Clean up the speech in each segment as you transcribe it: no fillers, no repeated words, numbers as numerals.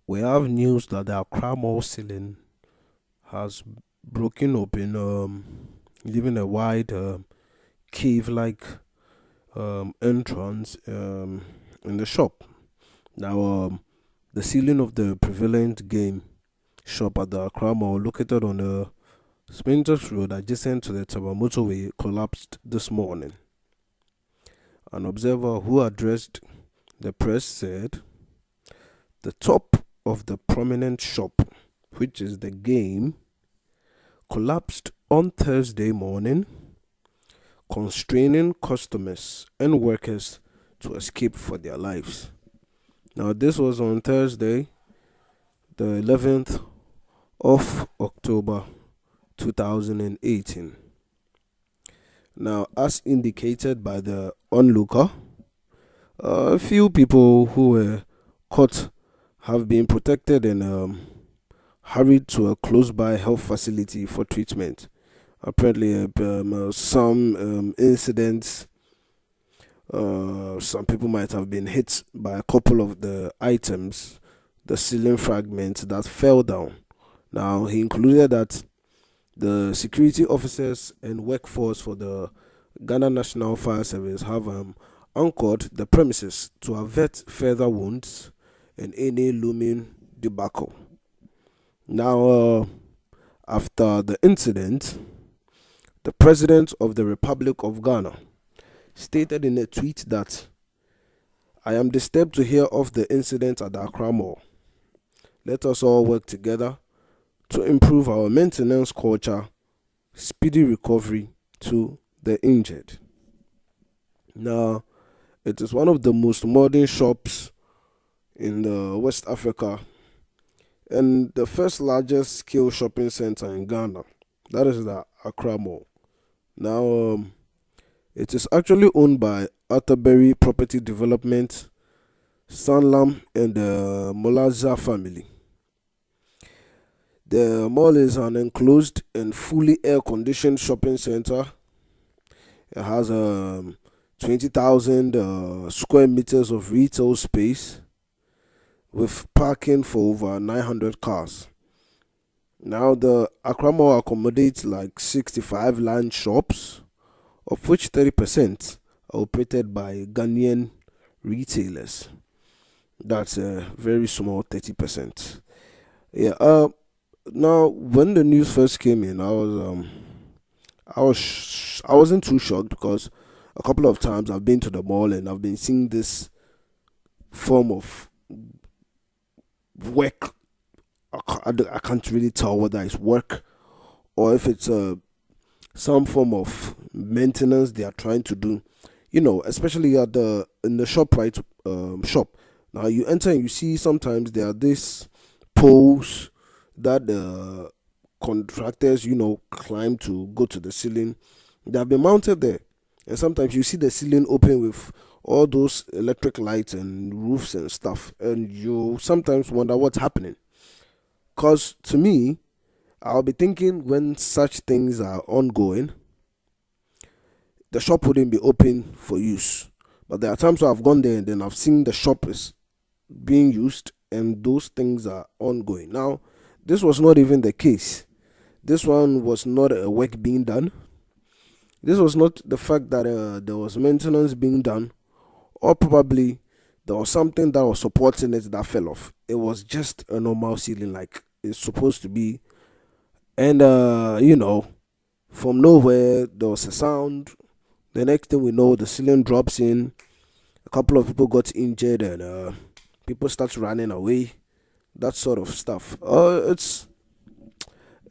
We have news that the Accra Mall Ceiling has broken open, leaving a wide cave-like entrance in the shop. Now, the ceiling of the prevalent game shop at the Accra Mall, located on the Spintex Road adjacent to the Taba motorway, collapsed this morning. An observer who addressed the press said the top of the prominent shop, which is the game, collapsed on Thursday morning, constraining customers and workers to escape for their lives. Now, this was on Thursday, the 11th of October 2018. Now, as indicated by the onlooker, a few people who were caught have been protected and hurried to a close by health facility for treatment. Apparently, some incidents, some people might have been hit by a couple of the items, the ceiling fragments that fell down. Now, he included that the security officers and workforce for the Ghana National Fire Service have anchored the premises to avert further wounds and any looming debacle. Now, after the incident, the President of the Republic of Ghana stated in a tweet that I am disturbed to hear of the incident at the Accra Mall. Let us all work together to improve our maintenance culture, speedy recovery to the injured. Now, it is one of the most modern shops in West Africa and the first largest scale shopping center in Ghana. That is the Accra Mall. Now, it is actually owned by Atterbury Property Development, Sanlam, and the Molaza family. The mall is an enclosed and fully air-conditioned shopping center. It has 20,000 square meters of retail space with parking for over 900 cars. Now, the Accra Mall accommodates like 65 land shops, of which 30% are operated by Ghanaian retailers. That's a very small 30%. Yeah. Now, when the news first came in, I wasn't too shocked because a couple of times I've been to the mall and I've been seeing this form of work. I can't really tell whether it's work or if it's some form of maintenance they are trying to do. Especially in the ShopRite shop. Now you enter and you see sometimes there are these poles that the contractors, climb to go to the ceiling. They have been mounted there. And sometimes you see the ceiling open with all those electric lights and roofs and stuff. And you sometimes wonder what's happening. Because to me, I'll be thinking when such things are ongoing, the shop wouldn't be open for use. But there are times where I've gone there and then I've seen the shop is being used and those things are ongoing. Now, this was not even the case. This one was not a work being done. This was not the fact that there was maintenance being done, or probably there was something that was supporting it that fell off. It was just a normal ceiling like it's supposed to be. And, from nowhere, there was a sound. The next thing we know, the ceiling drops in. A couple of people got injured and people start running away. That sort of stuff.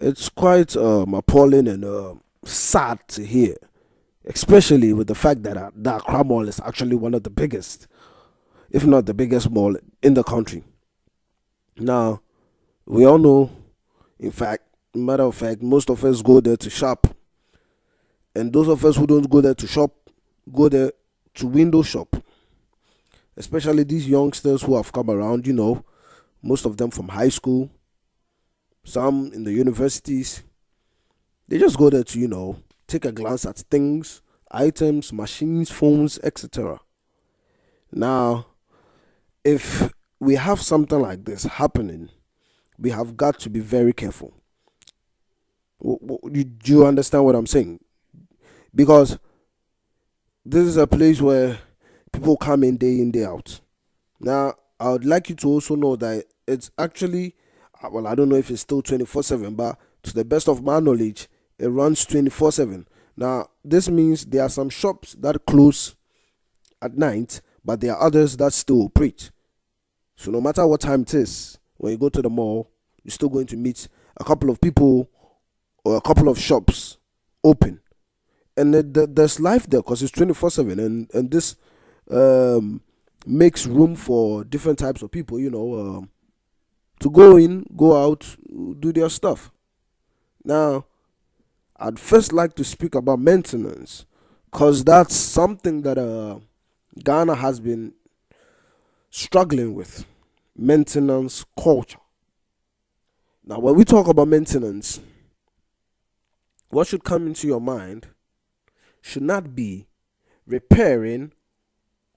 It's quite appalling and sad to hear, especially with the fact that the Accra Mall is actually one of the biggest, if not the biggest mall in the country. Now, we all know, matter of fact, most of us go there to shop, and those of us who don't go there to shop go there to window shop. Especially these youngsters who have come around, most of them from high school, some in the universities. They just go there to, take a glance at things, items, machines, phones, etc. Now, if we have something like this happening, we have got to be very careful. Do you understand what I'm saying? Because this is a place where people come in, day out. Now, I would like you to also know that it's actually, well, I don't know if it's still 24/7, but to the best of my knowledge, it runs 24/7. Now, this means there are some shops that close at night, but there are others that still operate. So, no matter what time it is, when you go to the mall, you're still going to meet a couple of people or a couple of shops open. And there's life there because it's 24/7, and this makes room for different types of people, to go in, go out, do their stuff. Now, I'd first like to speak about maintenance because that's something that Ghana has been struggling with. Maintenance culture. Now, when we talk about maintenance, what should come into your mind should not be repairing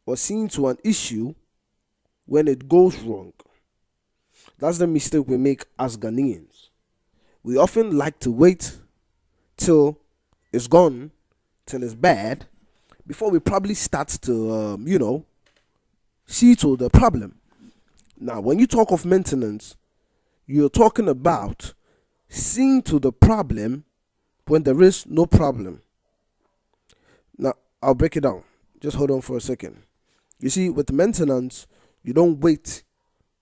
or seeing to an issue when it goes wrong. That's the mistake we make as Ghanaians. We often like to wait till it's gone, till it's bad, before we probably start to, see to the problem. Now, when you talk of maintenance, you're talking about seeing to the problem when there is no problem. Now, I'll break it down. Just hold on for a second. You see, with maintenance, you don't wait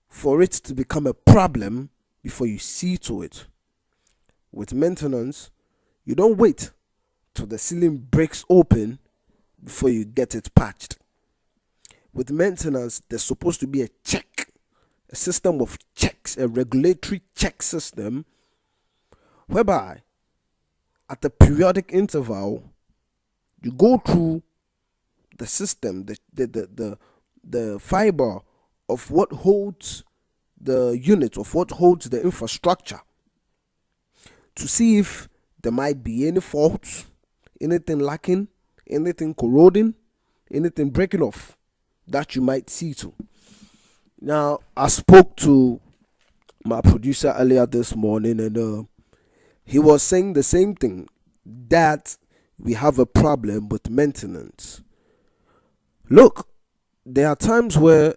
for it to become a problem before you see to it. With maintenance, you don't wait till the ceiling breaks open before you get it patched. With maintenance, there's supposed to be a check, a system of checks, a regulatory check system, whereby at a periodic interval, you go through the system, the fiber of what holds the unit, of what holds the infrastructure, to see if there might be any faults, anything lacking, anything corroding, anything breaking off that you might see to. Now, I spoke to my producer earlier this morning, and he was saying the same thing, that we have a problem with maintenance. Look, there are times where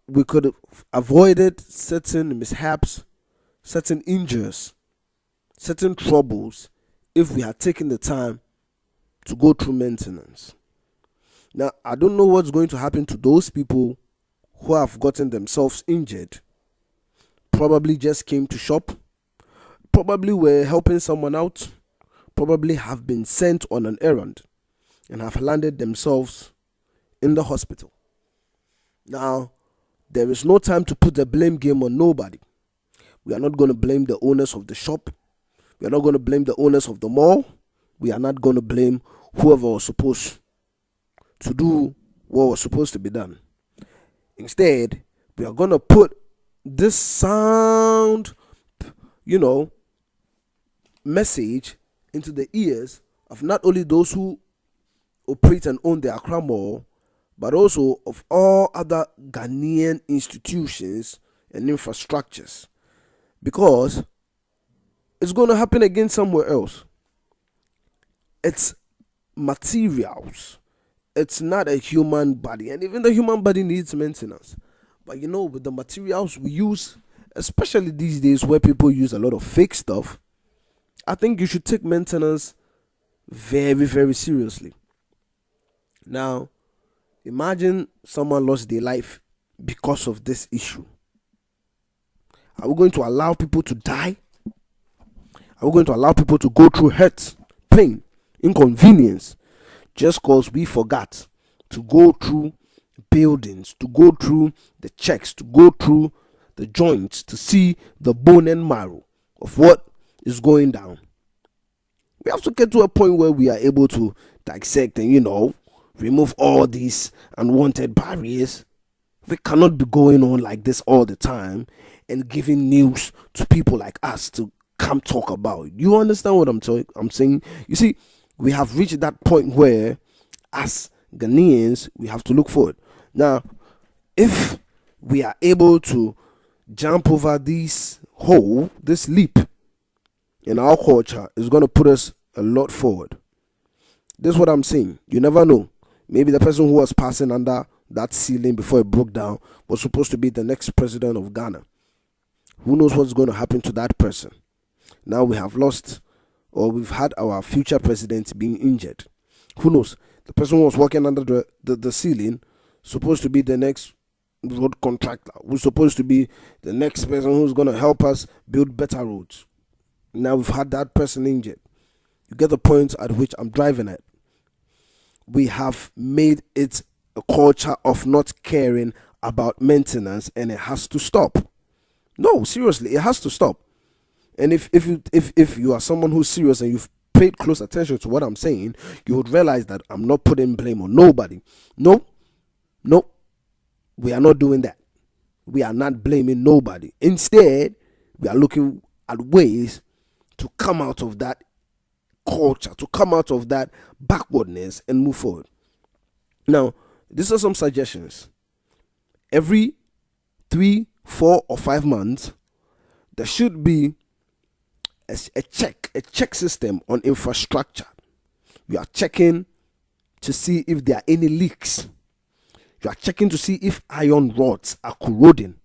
we could have avoided certain mishaps, certain injuries, certain troubles if we had taken the time to go through maintenance. Now, I don't know what's going to happen to those people who have gotten themselves injured. Probably just came to shop, probably were helping someone out, probably have been sent on an errand and have landed themselves in the hospital. Now, there is no time to put the blame game on nobody. We are not going to blame the owners of the shop. We are not going to blame the owners of the mall. We are not going to blame whoever was supposed to do what was supposed to be done. Instead, we are going to put this sound, message into the ears of not only those who operate and own the Accra Mall, but also of all other Ghanaian institutions and infrastructures. Because it's going to happen again somewhere else. It's materials. It's not a human body. And even the human body needs maintenance. But with the materials we use, especially these days where people use a lot of fake stuff, I think you should take maintenance very, very seriously. Now, imagine someone lost their life because of this issue. Are we going to allow people to die? Are we going to allow people to go through hurt, pain, inconvenience, just because we forgot to go through buildings, to go through the checks, to go through the joints, to see the bone and marrow of what is going down? We have to get to a point where we are able to dissect and, remove all these unwanted barriers. We cannot be going on like this all the time and giving news to people like us to come talk about. You understand what I'm saying? You see, we have reached that point where, as Ghanaians, we have to look forward. Now, if we are able to jump over this leap in our culture is going to put us a lot forward. This is what I'm saying. You never know. Maybe the person who was passing under that ceiling before it broke down was supposed to be the next president of Ghana. Who knows what's going to happen to that person? Now we have lost, or we've had our future president being injured. Who knows? The person who was working under the ceiling, supposed to be the next road contractor, who's supposed to be the next person who's going to help us build better roads. Now we've had that person injured. You get the point at which I'm driving at. We have made it a culture of not caring about maintenance, and it has to stop. No, seriously, it has to stop. And if you are someone who's serious and you've paid close attention to what I'm saying, you would realize that I'm not putting blame on nobody. No, we are not doing that. We are not blaming nobody. Instead, we are looking at ways to come out of that culture, to come out of that backwardness and move forward. Now, these are some suggestions. Every 3, 4, or 5 months, there should be a check system on infrastructure. You are checking to see if there are any leaks. You are checking to see if iron rods are corroding.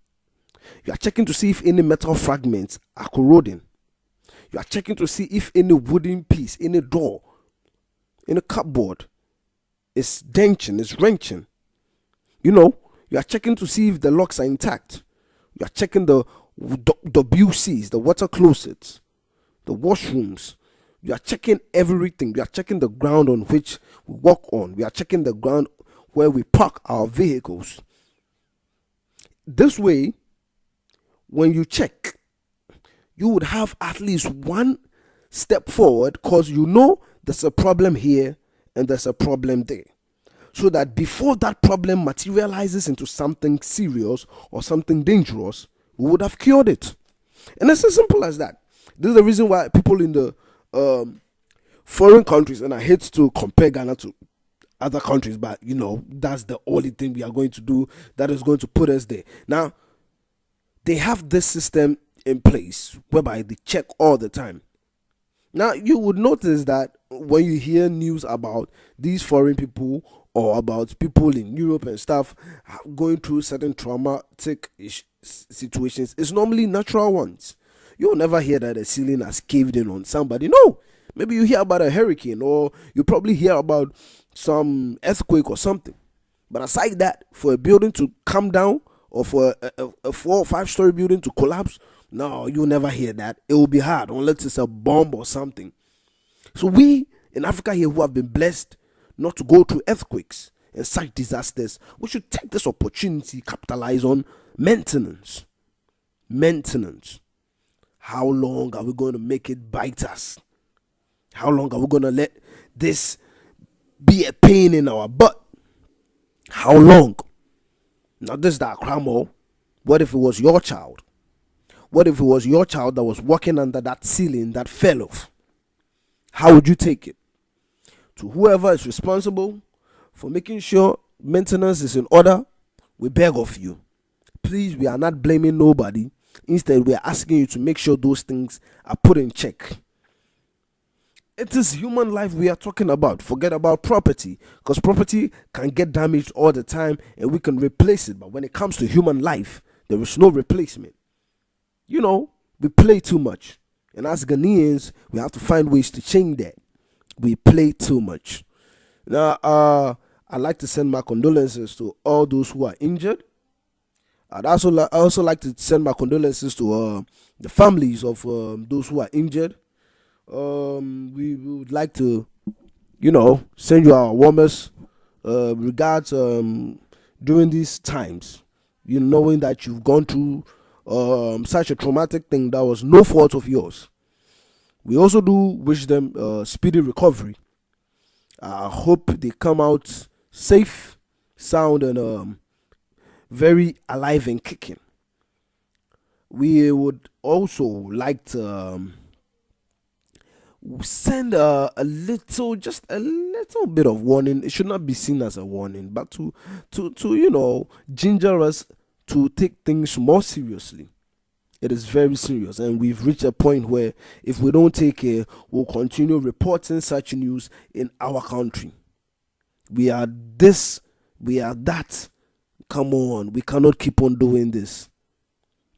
You are checking to see if any metal fragments are corroding. You are checking to see if any wooden piece, any door, any cupboard is denting, is wrenching. You are checking to see if the locks are intact. You are checking the WCs, the water closets, the washrooms. You are checking everything. You are checking the ground on which we walk on. We are checking the ground where we park our vehicles. This way, when you check, you would have at least one step forward, because there's a problem here and there's a problem there. So that before that problem materializes into something serious or something dangerous, we would have cured it. And it's as simple as that. This is the reason why people in the foreign countries, and I hate to compare Ghana to other countries, but that's the only thing we are going to do that is going to put us there. Now, they have this system in place whereby they check all the time. Now, you would notice that when you hear news about these foreign people or about people in Europe and stuff going through certain traumatic situations, it's normally natural ones. You'll never hear that a ceiling has caved in on somebody. No, maybe you hear about a hurricane, or you probably hear about some earthquake or something. But aside that, for a building to come down, or for a 4 or 5 story building to collapse, no, you'll never hear that. It will be hard unless it's a bomb or something. So we in Africa here, who have been blessed not to go through earthquakes and such disasters, we should take this opportunity, capitalize on maintenance. How long are we going to make it bite us? How long are we going to let this be a pain in our butt? How long? Now, this is the Accra Mall. What if it was your child? What if it was your child that was walking under that ceiling that fell off? How would you take it? To whoever is responsible for making sure maintenance is in order, we beg of you. Please, we are not blaming nobody. Instead, we are asking you to make sure those things are put in check. It is human life we are talking about. Forget about property, because property can get damaged all the time and we can replace it. But when it comes to human life, there is no replacement. We play too much. And as Ghanaians, we have to find ways to change that. We play too much. Now, I'd like to send my condolences to all those who are injured. I'd also like to send my condolences to the families of those who are injured. We would like to, send you our warmest regards during these times. Knowing that you've gone through such a traumatic thing that was no fault of yours. We also do wish them speedy recovery. I hope they come out safe, sound, and very alive and kicking. We would also like to send a little bit of warning. It should not be seen as a warning, but to ginger us to take things more seriously. It is very serious, and we've reached a point where if we don't take care, we'll continue reporting such news in our country. We are this, we are that. Come on, we cannot keep on doing this.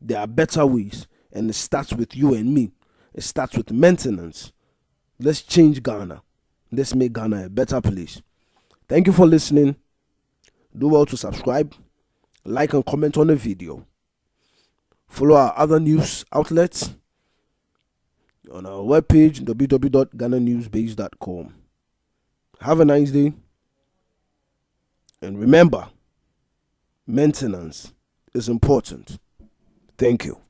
There are better ways, and it starts with you and me. It starts with maintenance. Let's change Ghana. Let's make Ghana a better place. Thank you for listening. Do well to subscribe, like, and comment on the video. Follow our other news outlets on our webpage, www.ghananewsbase.com. Have a nice day. And remember, maintenance is important. Thank you.